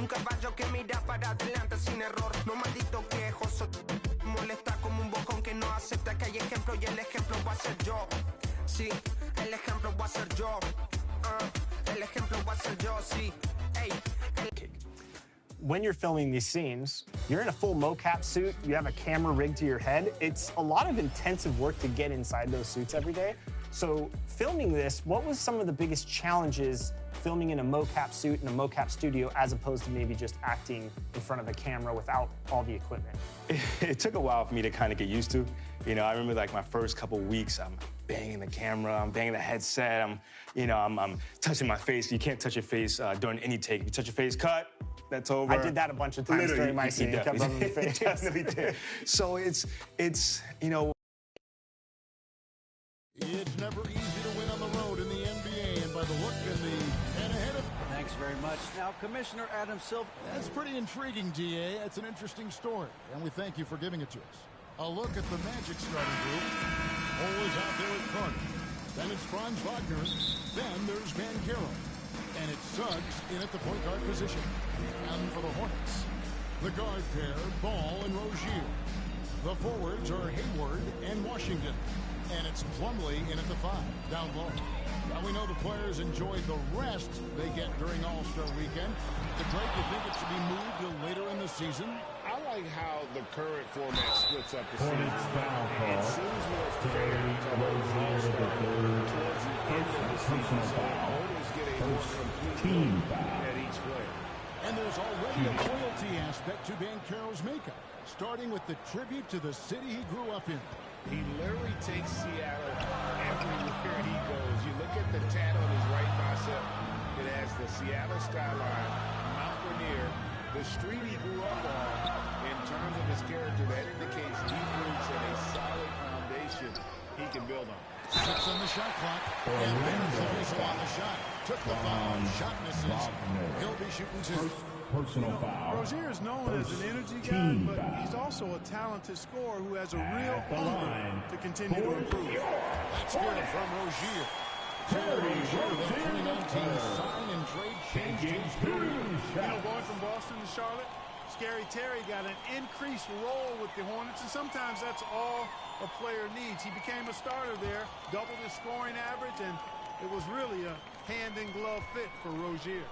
Un caballo que mira para adelante sin error. No maldito quejoso. Molesta como un bocón que no acepta que hay ejemplo y el ejemplo va a ser yo. Sí, el ejemplo va a ser yo. El ejemplo va a ser yo, sí. Hey, When you're filming these scenes, you're in a full mocap suit, you have a camera rigged to your head. It's a lot of intensive work to get inside those suits every day. So filming this, what was some of the biggest challenges filming in a mocap suit in a mocap studio as opposed to maybe just acting in front of a camera without all the equipment? It took a while for me to kind of get used to. You know, I remember like my first couple weeks, I'm banging the camera, I'm banging the headset, I'm touching my face. You can't touch your face during any take. If you touch your face, cut, that's over. I did that a bunch of times during my scene. Kept rubbing my face. Definitely did. So it's, you know. It's never easy to win on the road in the NBA, and by the look in the and ahead of. Thanks very much. Now, Commissioner Adam Silver. That's pretty intriguing, DA. That's an interesting story, and we thank you for giving it to us. A look at the Magic starting group. Always out there at Carter. Then it's Franz Wagner. Then there's Van Garo. And it's Suggs in at the point guard position. And for the Hornets, the guard pair, Ball and Rozier. The forwards are Hayward and Washington. And it's Plumlee in at the 5, down low. Now we know the players enjoyed the rest they get during All-Star Weekend. Drake, you think it should be moved till later in the season? I like how the current format splits up the season. Hornets foul call. It seems more fair to All-Star towards the end of the season. So opponents get a more complete team look at each player. And there's already a loyalty aspect to Banchero's makeup, starting with the tribute to the city he grew up in. He literally takes Seattle everywhere he goes. You look at the tat on his right bicep. It has the Seattle skyline, Mount Rainier, the street he grew up on. In terms of his character, that indicates he moves at a solid foundation he can build on. 6 on the shot clock. And there's the whistle on the shot. Took the foul. Shot misses. He'll be shooting 2. Personal foul. Rozier is known as an energy guy, but he's also a talented scorer who has a real hunger to continue to improve. That's good from Rozier. Terry Rozier, the 2019 sign and trade changes. Going from Boston to Charlotte, Scary Terry got an increased role with the Hornets, and sometimes that's all a player needs. He became a starter there, doubled his scoring average, and it was really a hand-in-glove fit for Rozier.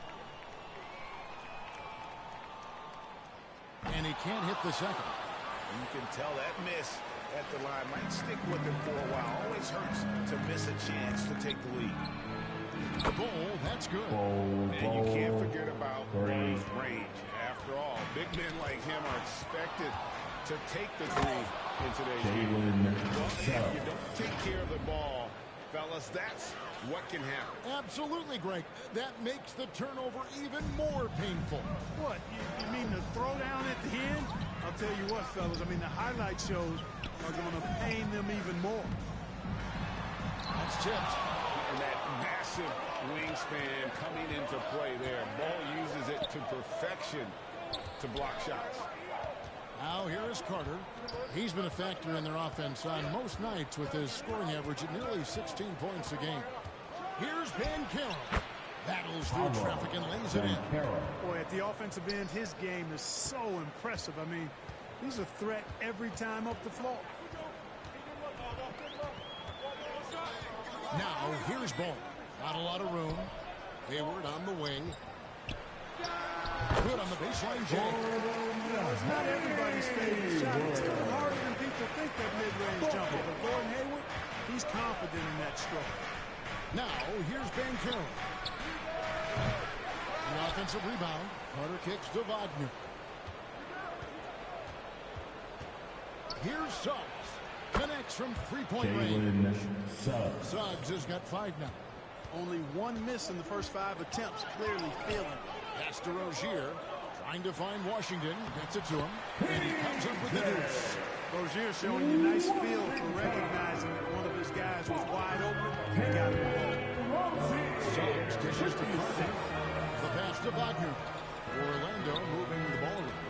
And he can't hit the second. You can tell that miss at the line might stick with him for a while. Always hurts to miss a chance to take the lead. The ball, that's good. And you can't forget about his range. After all, big men like him are expected to take the three in today's game. Well, if you don't take care of the ball, fellas, that's what can happen. Absolutely, Greg. That makes the turnover even more painful. What, you mean the throwdown at the end? I'll tell you what, fellas, I mean, the highlight shows are going to pain them even more. That's tipped. And that massive wingspan coming into play there. Ball uses it to perfection to block shots. Now here is Carter. He's been a factor in their offense on most nights with his scoring average at nearly 16 points a game. Here's Banchero. Battles through traffic and lays it in. Boy, at the offensive end, his game is so impressive. I mean, he's a threat every time up the floor. Now, here's Ball. Not a lot of room. Hayward on the wing. Good on the baseline, Jay. It's not everybody's favorite shot. It's still harder than people think, that mid-range jumper. But Gordon Hayward, he's confident in that stroke. Now, here's Banchero. The offensive rebound. Carter kicks to Wagner. Here's Suggs. Connects from three-point range. Suggs has got 5 now. Only 1 miss in the first 5 attempts. Clearly feeling. Pass to Rozier. Trying to find Washington. Gets it to him. And he comes up with the deuce. Rozier showing you nice feel for recognizing that one of his guys was wide open. He got it. Suggs dishes to Carter. The pass to Wagner. Orlando moving the ball around.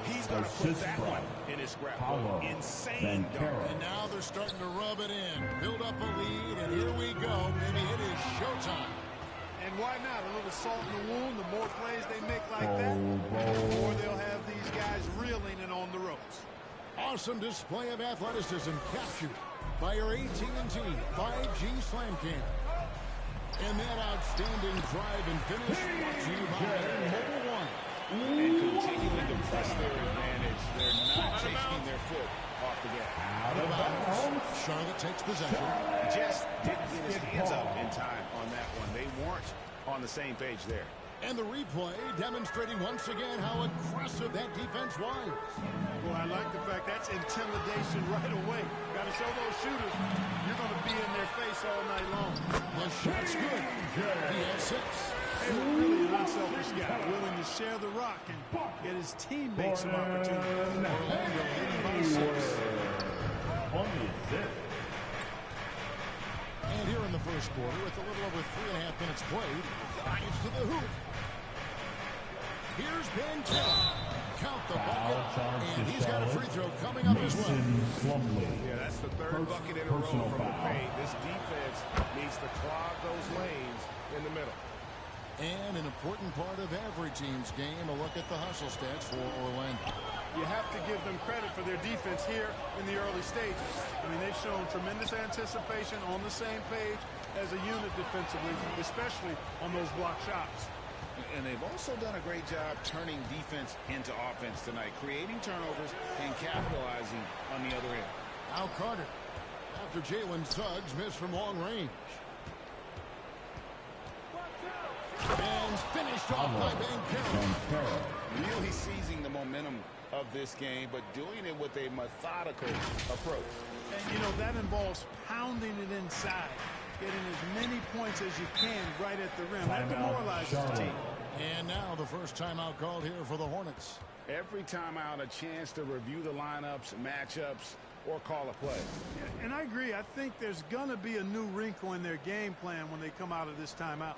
He's going to put that one in his scrapbook. Insane dunk. And now they're starting to rub it in. Build up a lead, and here we go. Maybe it is showtime. And why not? A little salt in the wound. The more plays they make like that, the more they'll have these guys reeling and on the ropes. Awesome display of athleticism captured by your AT&T 5G Slam Cam. And that outstanding drive and finish brought to you by Mobile One. And continuing to press their advantage. They're not taking their foot off the gas. Out of bounds. Charlotte takes possession. Just didn't get his hands up in time on that one. They weren't on the same page there. And the replay demonstrating once again how aggressive that defense was. Well, I like the fact that's intimidation right away. Got to show those shooters you're going to be in their face all night long. The shot's good. He has 6. Hey, really an unselfish guy, willing to share the rock and get his teammates some opportunity. Orlando leading by 6. And here in the first quarter, with a little over 3.5 minutes played, drives to the hoop. Here's Ben Taylor. Count the bucket, and he's got a free throw coming up as well. Yeah, that's the third bucket in a row from the paint. This defense needs to clog those lanes in the middle. And an important part of every team's game, a look at the hustle stats for Orlando. You have to give them credit for their defense here in the early stages. I mean, they've shown tremendous anticipation, on the same page as a unit defensively, especially on those block shots. And they've also done a great job turning defense into offense tonight, creating turnovers and capitalizing on the other end. Now Carter, after Jalen Suggs missed from long range. And finished off by Banchero. Really seizing the momentum of this game, but doing it with a methodical approach. And, you know, that involves pounding it inside, getting as many points as you can right at the rim. That demoralizes the team. And now the first timeout called here for the Hornets. Every timeout, a chance to review the lineups, matchups, or call a play. Yeah, and I agree. I think there's going to be a new wrinkle in their game plan when they come out of this timeout.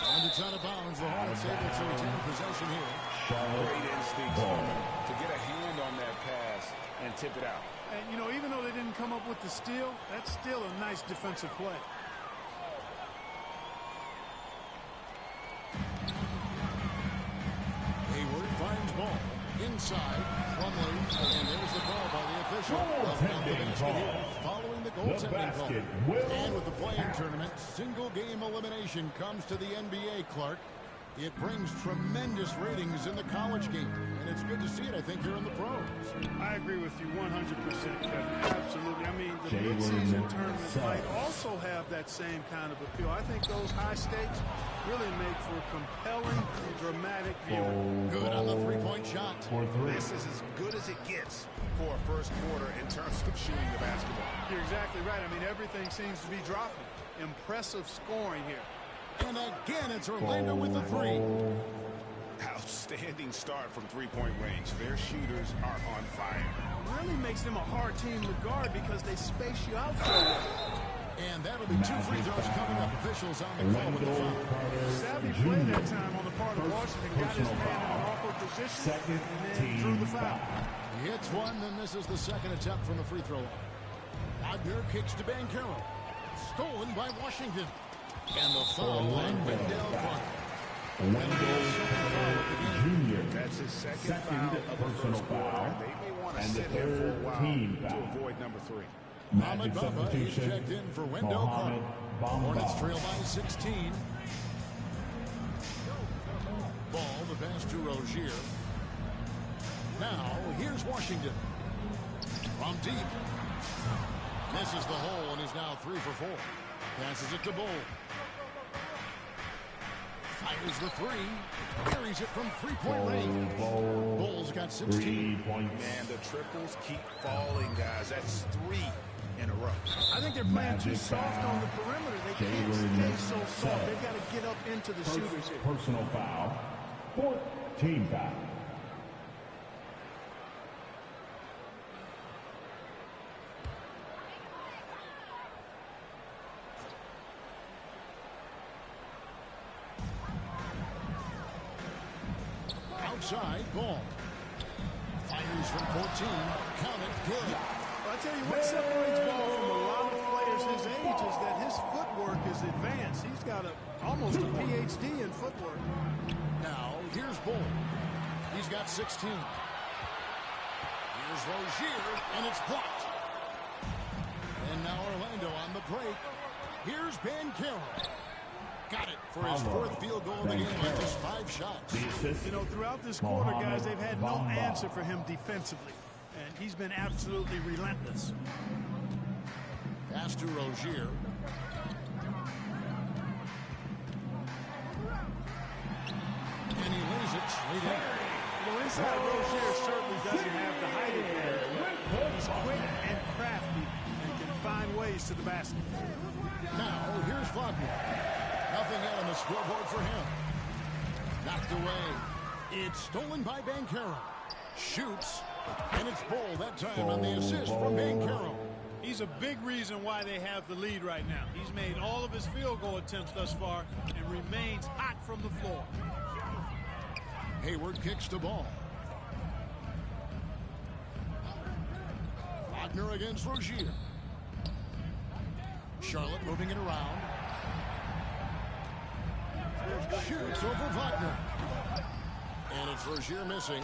And it's out of bounds. The Hornets able to retain possession here. Great instincts to get a hand on that pass and tip it out. And, you know, even though they didn't come up with the steal, that's still a nice defensive play. Hayward finds ball. Inside. Plumlee. And there's the call by the official. Following the goaltending call. And with the play-in tournament, single game elimination comes to the NBA, Clark. It brings tremendous ratings in the college game. And it's good to see it, I think, here in the pros. I agree with you 100%, Kevin. Absolutely. I mean, the mid-season tournaments might also have that same kind of appeal. I think those high stakes really make for compelling, dramatic viewing. Good on the three-point shot. This is as good as it gets for a first quarter in terms of shooting the basketball. You're exactly right. I mean, everything seems to be dropping. Impressive scoring here. And again, it's Orlando with the three. Outstanding start from three-point range. Their shooters are on fire. Really makes them a hard team to guard because they space you out so well. And that'll be 2 free throws coming up. Officials on the call with the foul. Savvy play that time on the part of Washington. Got his man in an awkward position and then drew the foul. He hits one, then this is the second attempt from the free throw line. Wagner kicks to Banchero. Stolen by Washington. And the foul on Wendell Clark. Junior. That's his second foul of the first quarter. They may want to sit him for a while to avoid number 3. Mohamed Bamba is checked in for Wendell Clark. Hornets trail by 16. Ball, the pass to Rozier. Now, here's Washington. From deep. Misses the hole and is now 3 for 4. Passes it to Bull. Fires the 3. Carries it from 3-point range. Bull's got 16. 3 points. Man, the triples keep falling, guys. That's 3 in a row. I think they're playing too soft on the perimeter. They can't stay so soft. They've got to get up into the shooters here. Personal foul. 4th team foul. Outside, Ball. Fires from 14. Count it, good. Well, I tell you what separates Ball from a lot of players his age is that his footwork is advanced. He's got almost a PhD in footwork. Now, here's Bull. He's got 16. Here's Rozier, and it's blocked. And now Orlando on the break. Here's Banchero. Got it for his 4th field goal of the game with just 5 shots. You know, throughout this quarter, guys, they've had no answer for him defensively. And he's been absolutely relentless. Pass to Rozier. And he lays it straight in. Well, inside Rozier certainly doesn't have the height advantage. He's quick and crafty and can find ways to the basket. Now, here's Wagner. Nothing yet on the scoreboard for him. Knocked away. It's stolen by Banchero. Shoots. And it's Bull that time on the assist from Banchero. He's a big reason why they have the lead right now. He's made all of his field goal attempts thus far and remains hot from the floor. Hayward kicks the ball. Wagner against Rozier. Charlotte moving it around. Shoots over Wagner. And it's Rozier missing.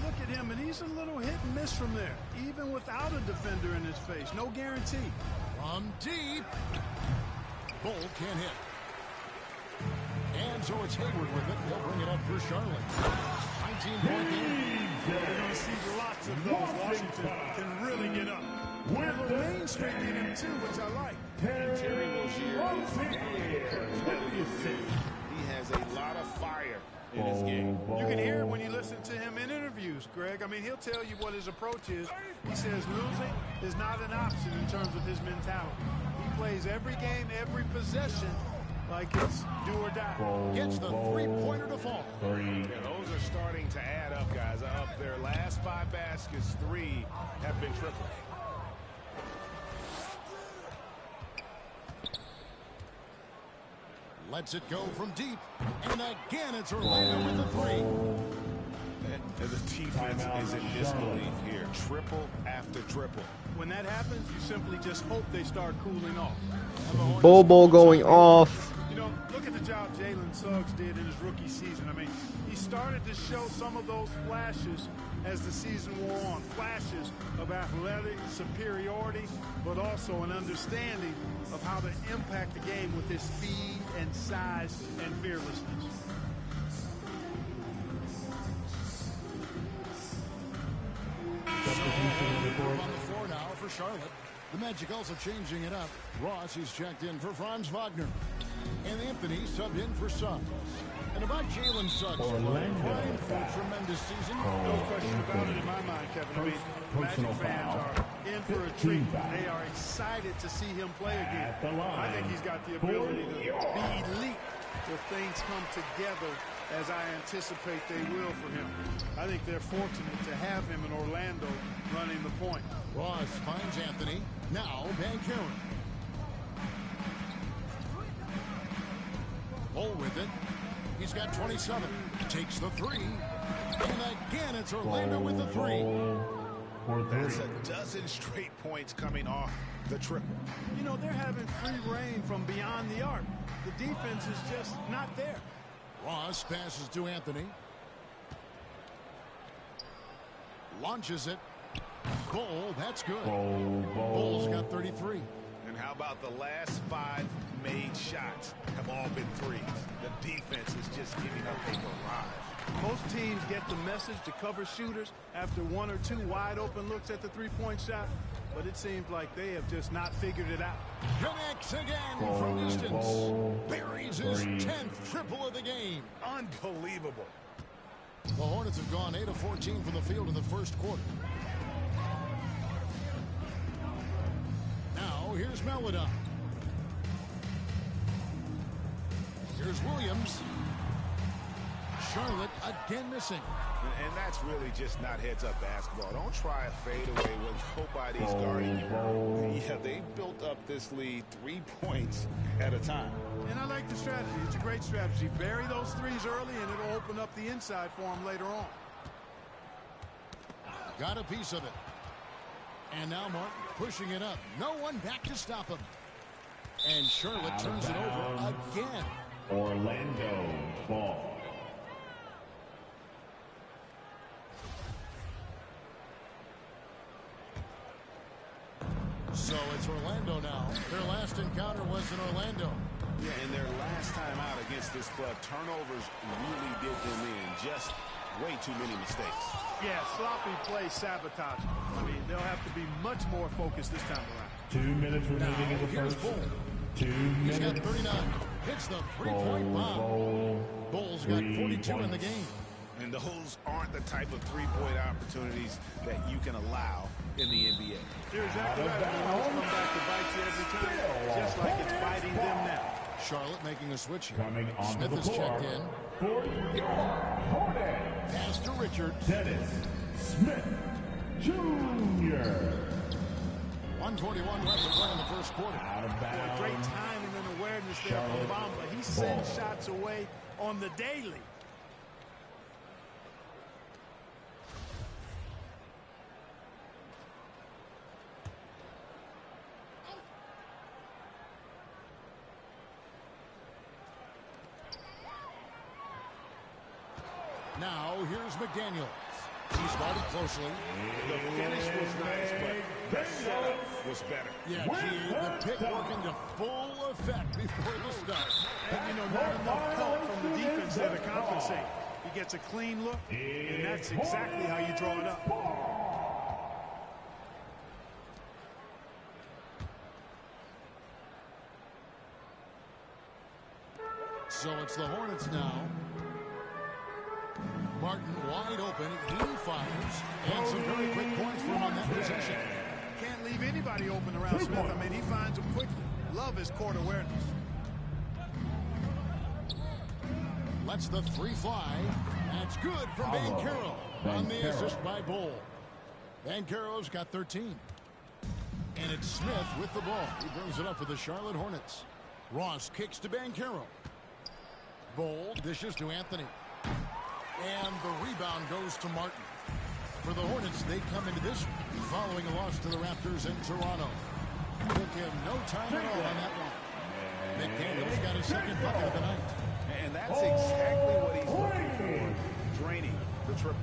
Look at him, and he's a little hit and miss from there, even without a defender in his face. No guarantee. From deep. Bull can't hit. And so it's Hayward with it. They'll bring it up for Charlotte. 19-point game. You're going to see lots of those. Washington can really get up. And a main streak in him, too, which I like. And Terry Rozier he has a lot of fire in his game. You can hear it when you listen to him in interviews, Greg. I mean, he'll tell you what his approach is. He says losing is not an option in terms of his mentality. He plays every game, every possession like it's do or die. Gets the 3-pointer to fall. Yeah, those are starting to add up, guys. Up their last 5 baskets, 3 have been triples. Lets it go from deep. And again, it's Orlando with the 3. And the defense is in disbelief here. Triple after triple. When that happens, you simply just hope they start cooling off. Bobo going off. You know, look at the job Jalen Suggs did in his rookie season. I mean, he started to show some of those flashes as the season wore on. Flashes of athletic superiority, but also an understanding of how to impact the game with his speed and size and fearlessness. On the floor now for Charlotte. The Magic also changing it up. Ross is checked in for Franz Wagner. And Anthony subbed in for Suggs. And about Jalen Suggs, primed for a tremendous season. No question about it in my mind, Kevin. I mean, Magic fans are in for a treat. They are excited to see him play again. I think he's got the ability to be elite if things come together as I anticipate they will for him. I think they're fortunate to have him in Orlando running the point. Ross finds Anthony. Now Banchero. Bull with it. He's got 27. Takes the 3. And again, it's Orlando with the 3. That's a dozen straight points coming off the triple. You know, they're having free reign from beyond the arc. The defense is just not there. Ross passes to Anthony. Launches it. Bull, that's good. Bull's got 33. And how about the last 5 made shots have all been threes? The defense is just giving up a barrage. Most teams get the message to cover shooters after 1 or 2 wide open looks at the three-point shot. but it seems like they have just not figured it out. Connects again from distance. Buries his 10th triple of the game. Unbelievable. The Hornets have gone 8 of 14 from the field in the first quarter. Now, here's Melodon. Here's Williams. Charlotte again missing. And that's really just not heads-up basketball. Don't try a fadeaway when nobody's guarding you. Yeah, they built up this lead 3 points at a time. And I like the strategy. It's a great strategy. Bury those threes early, and it'll open up the inside for them later on. Got a piece of it. And now Martin pushing it up. No one back to stop him. And Charlotte turns it over again. Orlando ball. So it's Orlando now. Their last encounter was in Orlando. Yeah, and their last time out against this club, turnovers really did them in. Just way too many mistakes. Yeah, sloppy play sabotage. I mean, they'll have to be much more focused this time around. 2 minutes remaining in the Here's first. Bull. 2 He's minutes. got 39. Hits the three-point bomb. Bull's got 42 in the game. And those aren't the type of three-point opportunities that you can allow in the NBA. You're exactly right. Those come back to bite you every time, just like it's biting them now. Charlotte making a switch here. Coming onto Smith the is floor checked in. for your Hornets. Pass to Richards. Dennis Smith Jr. 1:21 left to play in the first quarter. Out of Boy, bounds. great timing and awareness there from Bamba. He sends shots away on the daily. Now here's McDaniels. He started closely. The finish was nice, but the setup was better. Yeah, the pick working to full effect before the start. And, not enough help from the defense there to compensate. He gets a clean look, and that's exactly how you draw it up. So it's the Hornets now. Martin wide open. He fires. And some very quick points for him on that possession. Can't leave anybody open around Smith. I mean, he finds them quickly. Love his court awareness. Lets the three fly. That's good from Banchero on the assist by Bull. Banchero's got 13. And it's Smith with the ball. He brings it up for the Charlotte Hornets. Ross kicks to Banchero. Bull dishes to Anthony. And the rebound goes to Martin. For the Hornets, they come into this following a loss to the Raptors in Toronto. Took him no time at all on that one. McDaniels got his second bucket of the night. And that's exactly what he's looking for, draining the triple.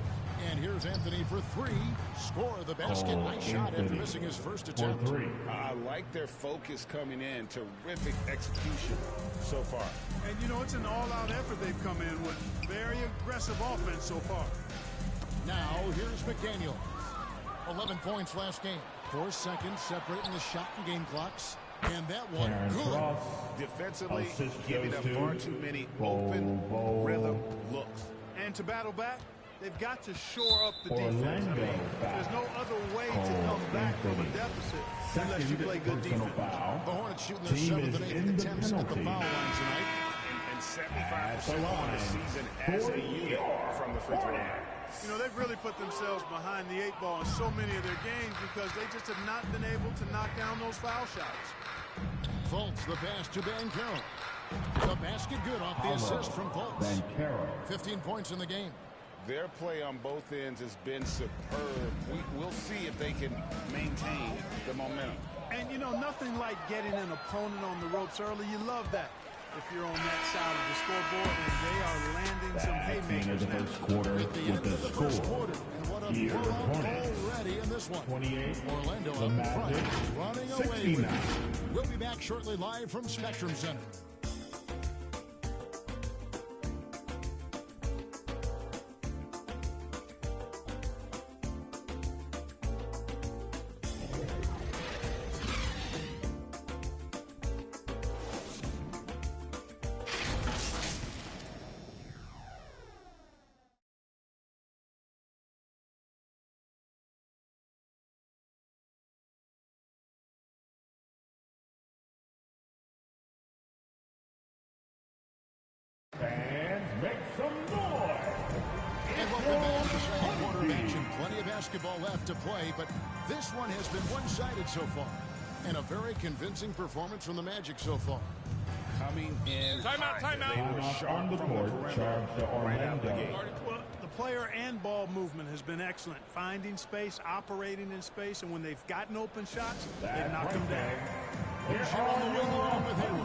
And here's Anthony for three. Score the basket. Nice shot after missing his first attempt. I like their focus coming in. Terrific execution so far. And, it's an all-out effort they've come in with. Very aggressive offense so far. Now, here's McDaniel. 11 points last game. 4 seconds separating the shot and game clocks. And that one, good. Defensively, giving up far too many open rhythm looks. And to battle back, they've got to shore up the defense. I mean, there's no other way to come back from a deficit unless you play good defense. The Hornets shooting their 7th and 8th attempts at the foul line tonight. And 75% on the season as a unit from the free throw line. They've really put themselves behind the 8 ball in so many of their games because they just have not been able to knock down those foul shots. Fultz, the pass to Banchero. The basket good off the assist from Fultz. 15 points in the game. Their play on both ends has been superb. We'll see if they can maintain the momentum. And, nothing like getting an opponent on the ropes early. You love that if you're on that side of the scoreboard, and they are landing some haymakers now. At the end of the first quarter, and what a blowout already in this one. 28, Orlando up in front, running away with it. We'll be back shortly live from Spectrum Center. some noise. And welcome back to the second quarter of action. Plenty of basketball left to play, but this one has been one-sided so far. And a very convincing performance from the Magic so far. Coming in. Timeout. They were sharp On the from the court, perimeter charge to right out of the gate. Orlando. Well, the player and ball movement has been excellent. Finding space, operating in space, and when they've gotten open shots, they knock them down. Here's here on the wing along with him.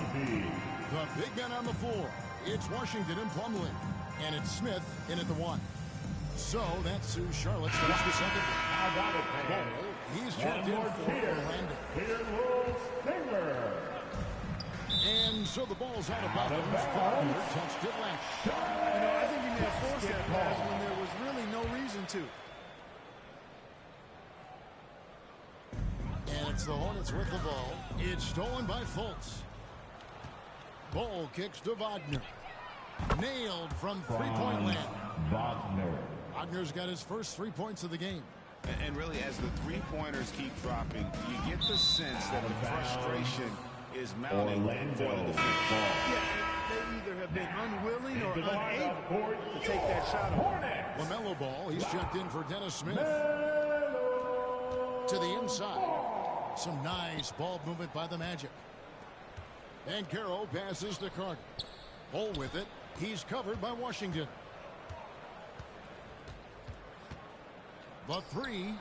The big man on the floor. It's Washington and Plumlee. And it's Smith in at the one. So that's who Charlotte starts the second. How about it, man? He's checked in for Orlando. Here goes Stinger. And so the ball's out of bounds. Wagner touched it last. I think he may have forced that pass when there was really no reason to. And it's the Hornets with the ball. It's stolen by Fultz. Ball kicks to Wagner. Nailed from three-point land. Wagner's got his first 3 points of the game. And really, as the three-pointers keep dropping, you get the sense that the frustration is mounting for the defense. Yeah, they either have been unwilling or unable to take that shot away. LaMelo Ball, he's checked in for Dennis Smith. To the inside. Some nice ball movement by the Magic. And Carroll passes to Carter. Ball with it. He's covered by Washington. The three.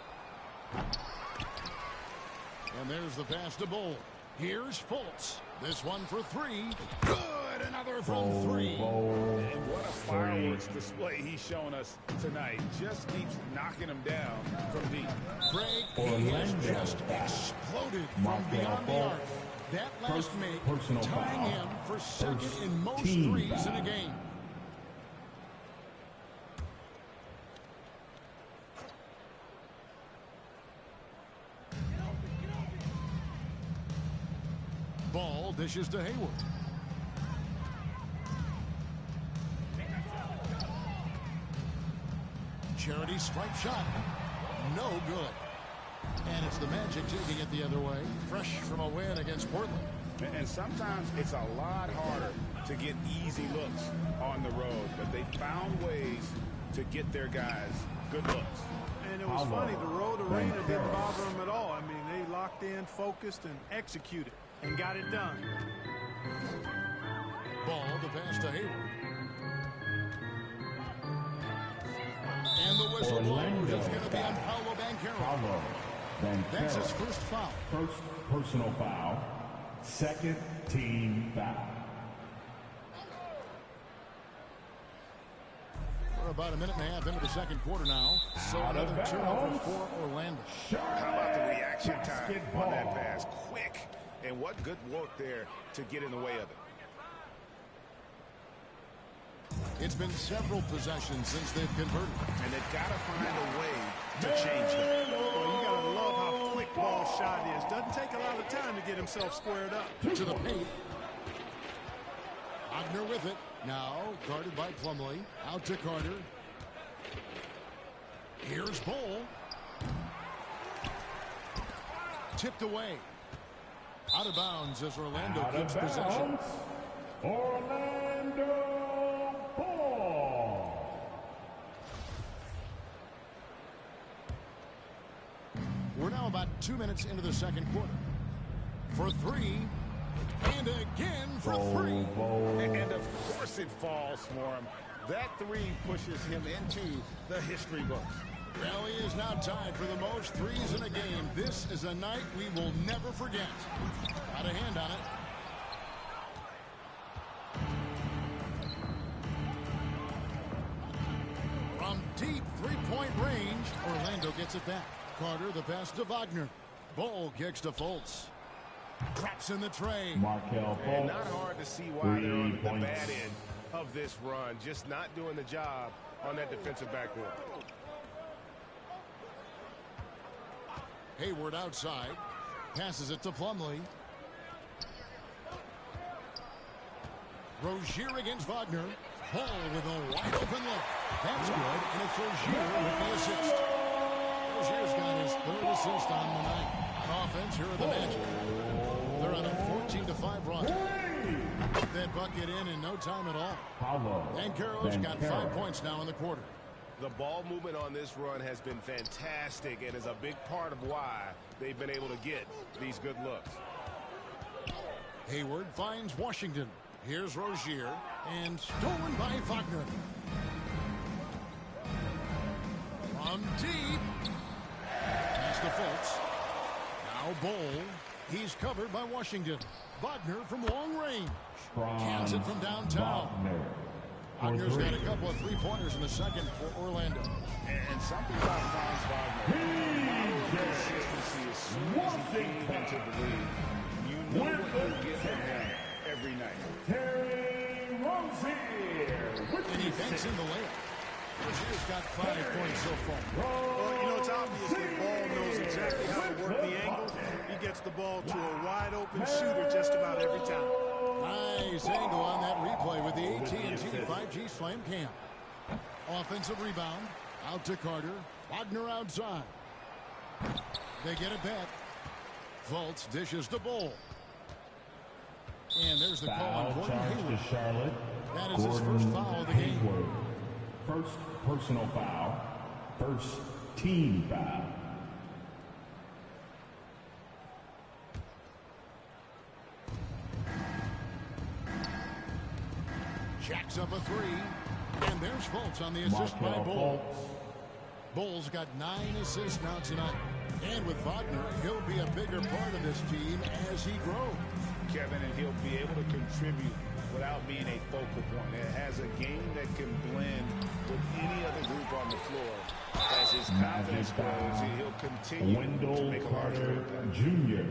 And there's the pass to Ball. Here's Fultz. This one for three. Good. Another from three. And what a fireworks display he's shown us tonight. Just keeps knocking him down from deep. Craig, he has just exploded from beyond the arc. That last make, tying him for second in most threes in a game. Ball dishes to Hayward. Charity stripe shot. No good. And it's the Magic taking it the other way. Fresh from a win against Portland. And sometimes it's a lot harder to get easy looks on the road, but they found ways to get their guys good looks. And it was funny, the road arena didn't bother them at all. I mean, they locked in, focused, and executed, and got it done. Ball to pass to Hayward. And the whistle blows. It's going to be on Paolo Banchero. That's his first foul. First personal foul. Second team foul. We're about a minute and a half into the second quarter now. So another turnover for Orlando. How about the reaction time on that pass? Quick. And what good work there to get in the way of it. It's been several possessions since they've converted. And they've got to find a way to change that. Well, you got to love how quick ball shot is. Doesn't take a lot of time to get himself squared up. To the paint. Wagner with it. Now guarded by Plumlee. Out to Carter. Here's Ball. Tipped away. Out of bounds as Orlando keeps possession. Orlando ball. We're now about 2 minutes into the second quarter. For three. And again for three. And of course it falls for him. That three pushes him into the history books. Well, he is now tied for the most threes in a game. This is a night we will never forget. Got a hand on it. From deep three-point range, Orlando gets it back. Carter, the pass to Wagner. Ball kicks to Fultz. Traps in the tray. Markel Fultz. And not hard to see why they're on the bad end of this run. Just not doing the job on that defensive backboard. Hayward outside. Passes it to Plumlee. Rozier against Wagner. Ball with a wide open look. That's good, and it's Rozier with the assist. Rozier's got his third assist on the night. On offense, here are the Magic. They're on a 14-5 run. that bucket in no time at all. Paulo Banchero's got 5 points now in the quarter. The ball movement on this run has been fantastic and is a big part of why they've been able to get these good looks. Hayward finds Washington. Here's Rozier, and stolen by Wagner. From deep. Pass to Fultz. Now Bol. He's covered by Washington. Wagner from long range. Cans it from downtown. Wagner's got a couple of three-pointers in the second for Orlando. And something about Franz Wagner. Consistency is soon as he came into the league. You know what you get from him every night. Terry Rozier. And he banks in the layup. Rozier's got 5 points so far. Well, you know, it's obvious that Ball knows exactly how to work the angles. He gets the ball to a wide-open shooter just about every time. Nice angle on that replay with the AT&T 5G Slam Cam. Offensive rebound. Out to Carter. Wagner outside. They get it back. Fultz dishes the Ball. And there's the call on Gordon Hayward. Charlotte. That is his first foul of the game. Hayward. First personal foul. First team foul. Jacks up a three. And there's Fultz on the assist by Bol. Bol's got 9 assists now tonight. And with Wagner, he'll be a bigger part of this team as he grows. Kevin, and he'll be able to contribute without being a focal point. It has a game that can blend with any other group on the floor. As his confidence grows, he'll continue to make a larger impact. Jr.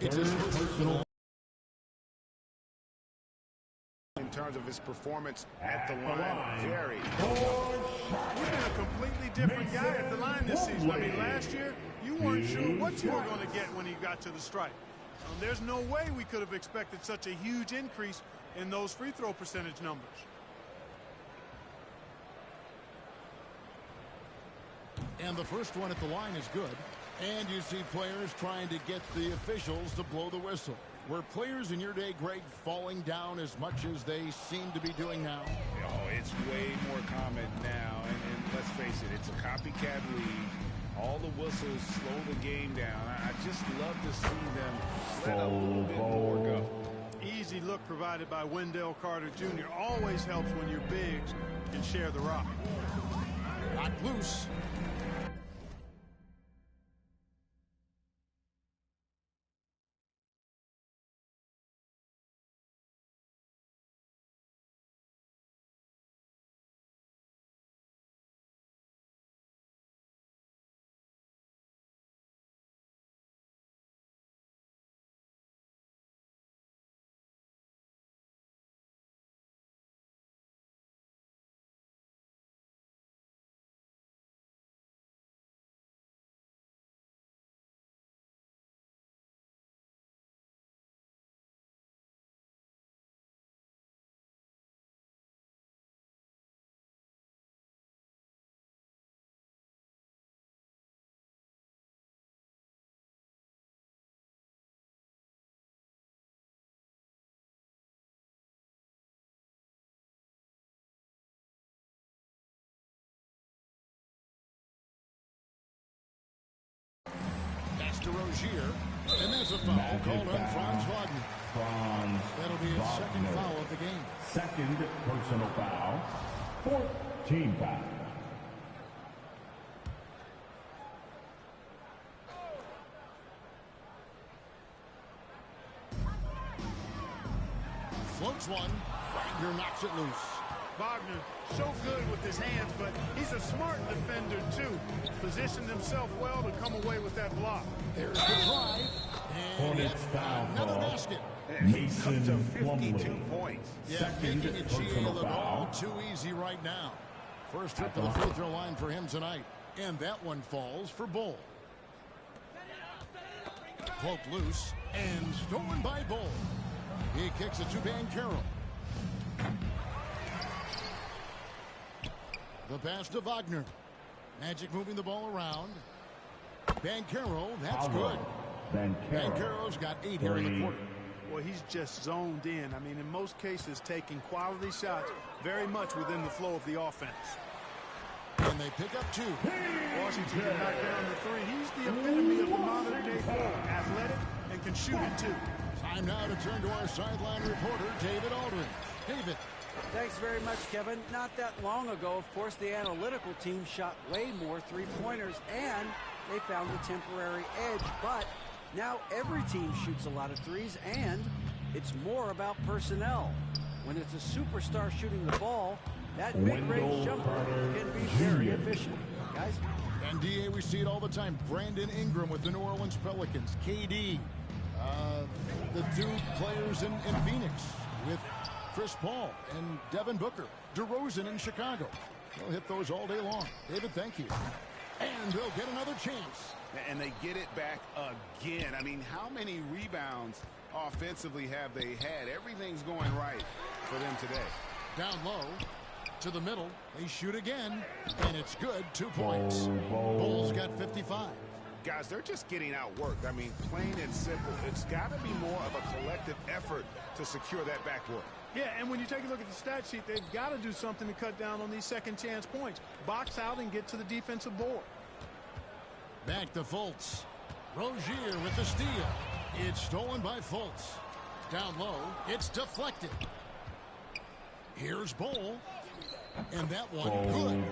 It's his first personal. In terms of his performance at the line, very. He's been a completely different guy at the line this season. I mean, last year, you weren't sure what you were going to get when he got to the stripe. There's no way we could have expected such a huge increase in those free throw percentage numbers. And the first one at the line is good. And you see players trying to get the officials to blow the whistle. Were players in your day, Greg, falling down as much as they seem to be doing now? Oh, it's way more common now. And let's face it, it's a copycat league. All the whistles slow the game down. I just love to see them let a little bit more go. Easy look provided by Wendell Carter Jr. always helps when your bigs can share the rock. Knock loose. To Rozier, and there's a foul called on Franz Wagner. That'll be his second foul of the game. Second personal foul. Fourth team foul. Floats one. Wagner knocks it loose. Wagner, so good with his hands, but he's a smart defender, too. Positioned himself well to come away with that block. There's the drive. And Hornets foul another ball. basket. Mason to 52 Plumlee. points. Yeah, Second making it personal the ball foul. too easy right now. First trip to the free throw line for him tonight. And that one falls for Bol. Poked loose and stolen by Bol. He kicks it to Banchero. The pass to Wagner. Magic moving the ball around. Banchero, that's good. Banchero's got 8 here in the quarter. Well, he's just zoned in. I mean, in most cases, taking quality shots very much within the flow of the offense. And they pick up 2. Washington can knock down the 3. He's the epitome of the modern-day forward, athletic and can shoot it too. Time now to turn to our sideline reporter, David Aldridge. David. Thanks very much, Kevin. Not that long ago, of course, the analytical team shot way more three-pointers, and they found a temporary edge. But now every team shoots a lot of threes, and it's more about personnel. When it's a superstar shooting the ball, that mid-range jumper can be very efficient. Guys? And, D.A., we see it all the time. Brandon Ingram with the New Orleans Pelicans. KD. The 2 players in Phoenix with Chris Paul and Devin Booker. DeRozan in Chicago. They'll hit those all day long. David, thank you. And they'll get another chance. And they get it back again. I mean, how many rebounds offensively have they had? Everything's going right for them today. Down low to the middle. They shoot again. And it's good. 2 points. Bulls got 55. Guys, they're just getting outworked. I mean, plain and simple. It's got to be more of a collective effort to secure that backboard. Yeah, and when you take a look at the stat sheet, they've got to do something to cut down on these second-chance points. Box out and get to the defensive board. Back to Fultz. Rozier with the steal. It's stolen by Fultz. Down low. It's deflected. Here's Bol. And that one good.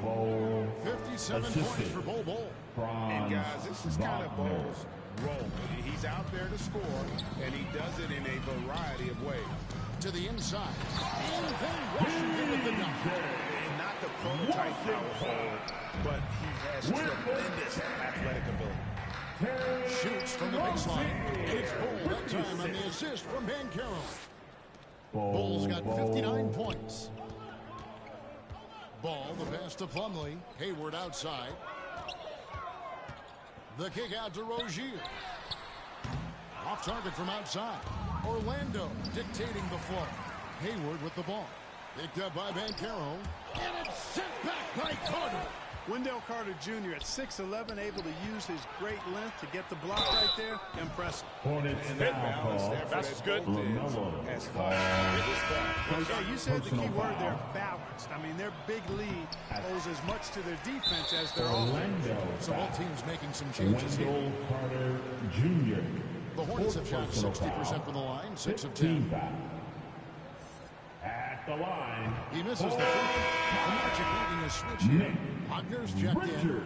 57 points for Bol. And guys, this is kind of Bol's role. He's out there to score, and he does it in a variety of ways. To the inside. And then Washington with the dunk. And not the prototype power forward, but he has tremendous athletic ability. Shoots from the baseline. And it's Bol that time on the assist from Banchero. Bol's got 59 points. Ball, the pass to Plumlee. Hayward outside. The kick out to Rozier. Off target from outside. Orlando dictating the flow. Hayward with the ball. Picked up by Banchero. And it's sent back by Carter. Wendell Carter Jr. at 6'11", able to use his great length to get the block right there. Impressive. Hornets and that balance there for That's good. Yeah, you said the key word there, balanced. I mean, their big lead owes as much to their defense as their offense. So all teams making some changes here. Wendell Carter Jr. The Hornets have shot 60% from the line, 6 of 10. At the line. He misses the free throw. The Magic making a switch here. Wagner's checked in.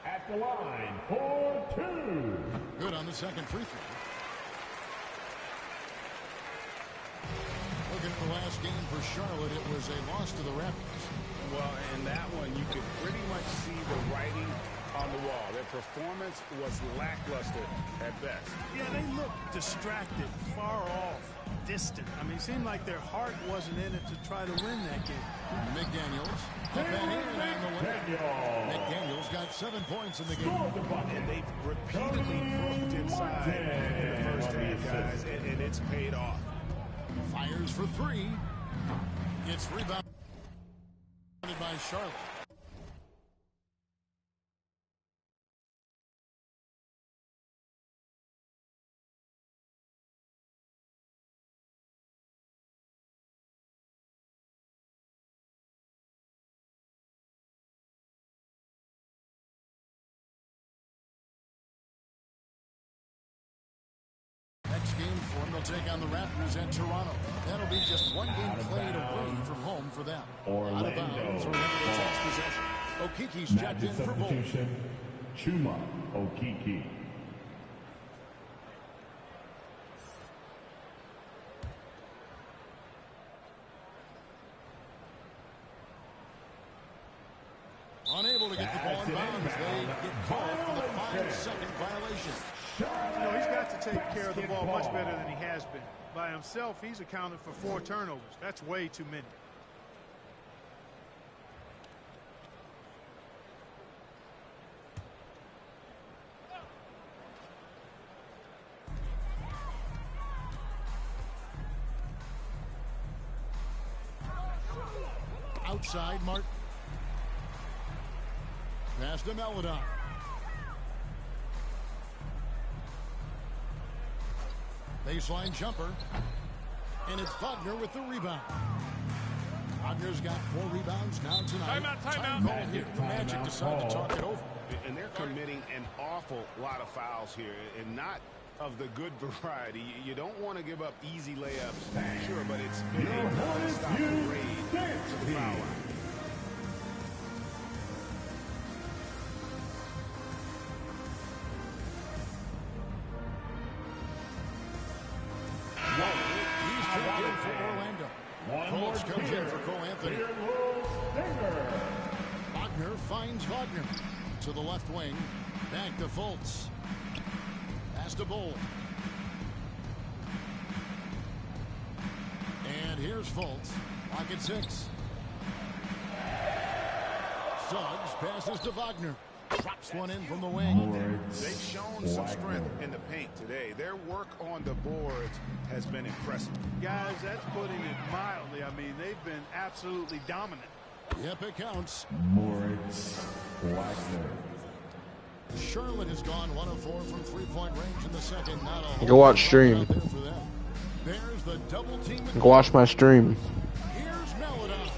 At the line for 2. Good on the second free throw. Looking at the last game for Charlotte, it was a loss to the Raptors. Well, in that one, you could pretty much see the writing on the wall. Their performance was lackluster at best. Yeah, they looked distracted, far off, distant. I mean, it seemed like their heart wasn't in it to try to win that game. McDaniels. Up and in on the way. McDaniels got 7 points in the game. And they've repeatedly broke inside in the first half, guys, and it's paid off. Fires for 3. It's rebounded by Charlotte. Next game for them, they'll take on the Raptors at Toronto. That'll be just one game played away from home for them. Out of bounds, Orlando takes possession. Okiki's checked in for Bol. Chuma Okiki. Unable to get the ball in bounds. They get called for the 5-second violation. You know, he's got to take care of the ball much better than he has been. By himself, he's accounted for 4 turnovers. That's way too many. Outside, Martin. Pass to Melodon. Baseline jumper. And it's Wagner with the rebound. Wagner's got 4 rebounds now tonight. Time call here. The Magic decide to talk it over. And they're committing an awful lot of fouls here, and not of the good variety. You don't want to give up easy layups, sure, but it's been a non-stop raid to the foul line. He's checked in for Orlando. Fultz comes in for Cole Anthony. Wagner finds Wagner to the left wing. Back to Fultz. Pass to Bull. And here's Fultz. Pocket 6. Suggs passes to Wagner. Drops one in from the wing. They've shown some strength in the paint today. Their work on the boards has been impressive. Guys, that's putting it mildly. I mean, they've been absolutely dominant. Yep, it counts. Moritz Wagner. Charlotte has gone 1 of 4 from three-point range in the second. Not a Go watch stream. out there for them. There's the double team. Go watch my stream. Here's Melodon.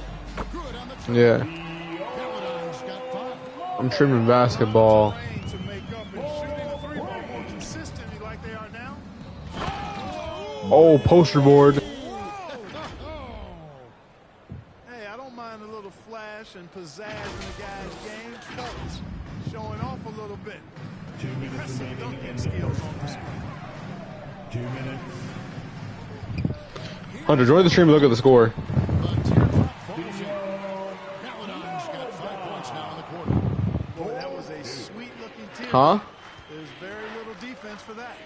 Good on the trip. Yeah. Melodon's got 5. I'm streaming basketball. To make up and shooting the three-ball more consistently like they are now. Oh, poster board. Hey, I don't mind a little flash and pizzazz in the guy's game. Fultz showing off a little bit. 2 minutes Impressive remaining in dunking the skills first on display. half. 2 minutes. Hunter, join the stream and look at the score. Melodon's got 5 points now in the quarter. Boy, that was a sweet-looking team. Huh? There's very little defense for that.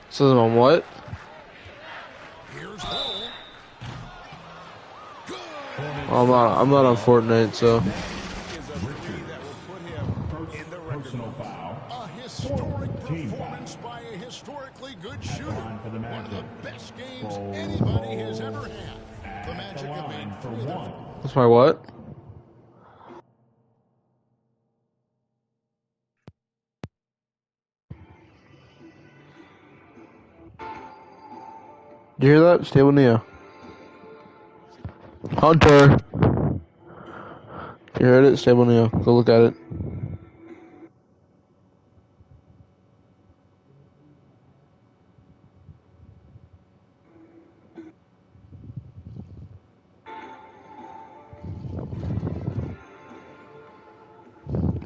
Says I'm on what? Here's Bull. Good. I'm not on Fortnite, so. Personal foul. A historic performance by a historically good shooter. One of the best games anybody has ever had. The Magic have made For 3 of them. 1. That's my what? Did you hear that? Stable Neo. Hunter. You heard it? Stable Neo. Go look at it.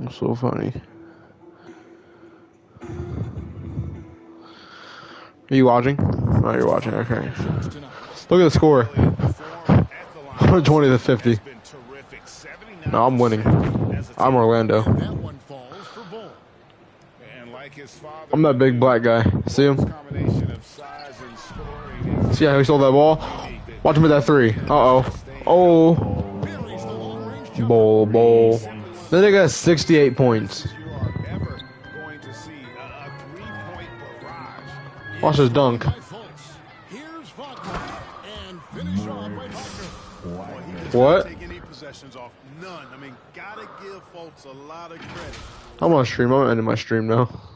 It's so funny. Are you watching? Oh, you're watching. Okay. Look at the score. 120 to 50. No, I'm winning. I'm Orlando. That one falls for Bull. I'm that big black guy. See him? See how he stole that ball? Watch him hit that 3. Uh-oh. Oh. Buries the long-range jumper. Bowl. Then they got 68 points. Watch this dunk. By Fultz. Here's Wagner. And finish off by Wagner. What? Take any possessions off. None. I mean, gotta give Fultz a lot of credit. I'm on stream. I'm ending my stream now.